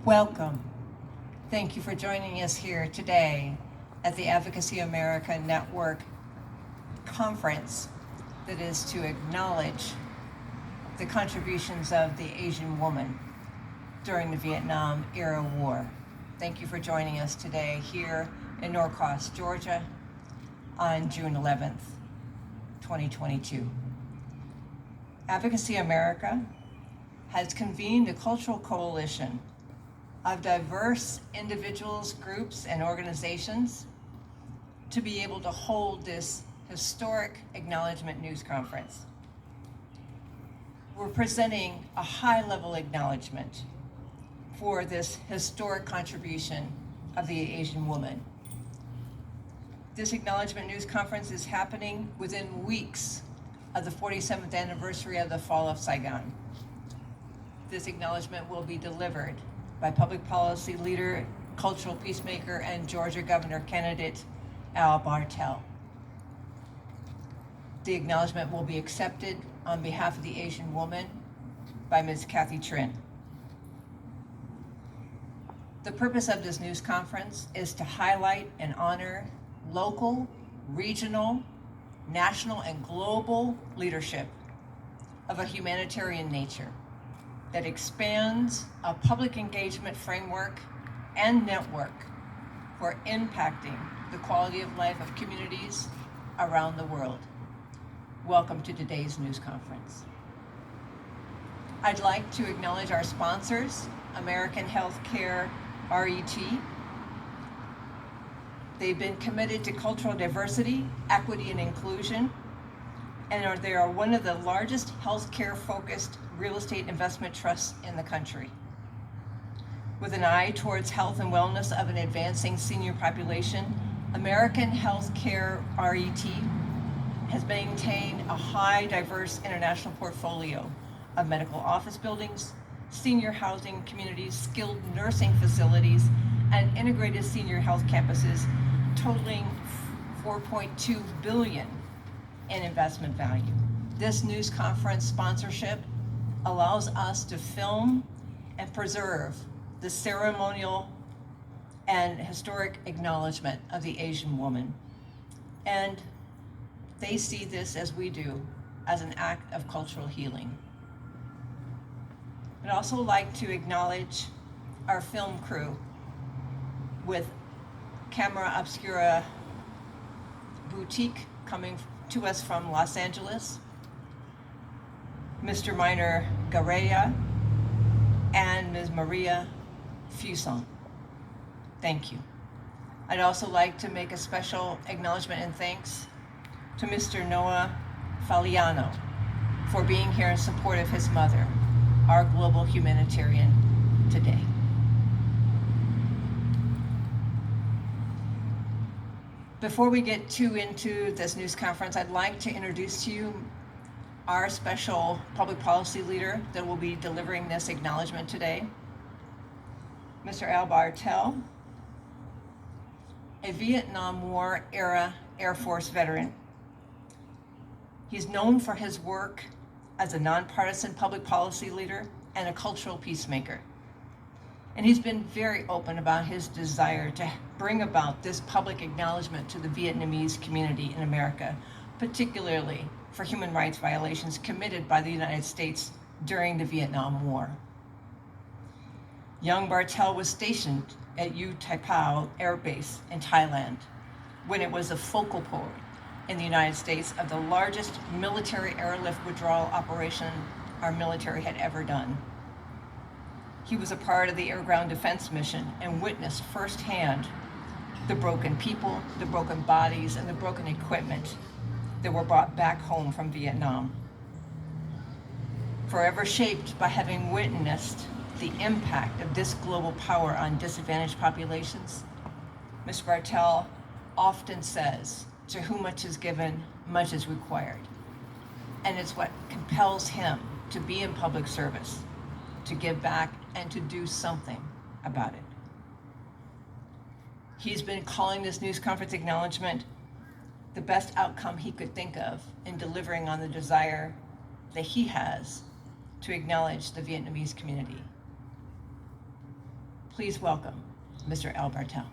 Welcome. Thank you for joining us here today at the Advocacy America Network conference that is to acknowledge the contributions of the Asian woman during the Vietnam era war. Thank you for joining us today here in Norcross, Georgia on June 11th, 2022. Advocacy America has convened a cultural coalition of diverse individuals, groups, and organizations to be able to hold this historic acknowledgement news conference. We're presenting a high-level acknowledgement for this historic contribution of the Asian woman. This acknowledgement news conference is happening within weeks of the 47th anniversary of the fall of Saigon. This acknowledgement will be delivered by public policy leader, cultural peacemaker, and Georgia governor candidate Al Bartel. The acknowledgement will be accepted on behalf of the Asian woman by Ms. Kathy Trin. The purpose of this news conference is to highlight and honor local, regional, national, and global leadership of a humanitarian nature that expands a public engagement framework and network for impacting the quality of life of communities around the world. Welcome to today's news conference. I'd like to acknowledge our sponsors, American Healthcare RET. They've been committed to cultural diversity, equity, and inclusion, and they are one of the largest healthcare-focused real estate investment trusts in the country. With an eye towards health and wellness of an advancing senior population, American Healthcare RET has maintained a high, diverse international portfolio of medical office buildings, senior housing communities, skilled nursing facilities, and integrated senior health campuses totaling $4.2 billion in investment value. This news conference sponsorship allows us to film and preserve the ceremonial and historic acknowledgement of the Asian woman. And they see this, as we do, as an act of cultural healing. I'd also like to acknowledge our film crew with Camera Obscura Boutique coming to us from Los Angeles, Mr. Minor Gareya, and Ms. Maria Fuson. Thank you. I'd also like to make a special acknowledgement and thanks to Mr. Noah Faliano for being here in support of his mother, our global humanitarian today. Before we get too into this news conference, I'd like to introduce to you our special public policy leader that will be delivering this acknowledgement today, Mr. Al Bartel, a Vietnam War era Air Force veteran. He's known for his work as a nonpartisan public policy leader and a cultural peacemaker. And he's been very open about his desire to bring about this public acknowledgement to the Vietnamese community in America, particularly for human rights violations committed by the United States during the Vietnam War. Young Bartel was stationed at U Tai Pao Air Base in Thailand when it was a focal point in the United States of the largest military airlift withdrawal operation our military had ever done. He was a part of the air ground defense mission and witnessed firsthand the broken people, the broken bodies, and the broken equipment that were brought back home from Vietnam. Forever shaped by having witnessed the impact of this global power on disadvantaged populations, Mr. Bartel often says, "To whom much is given, much is required." And it's what compels him to be in public service, to give back, and to do something about it. He's been calling this news conference acknowledgement the best outcome he could think of in delivering on the desire that he has to acknowledge the Vietnamese community. Please welcome Mr. Al Bartel.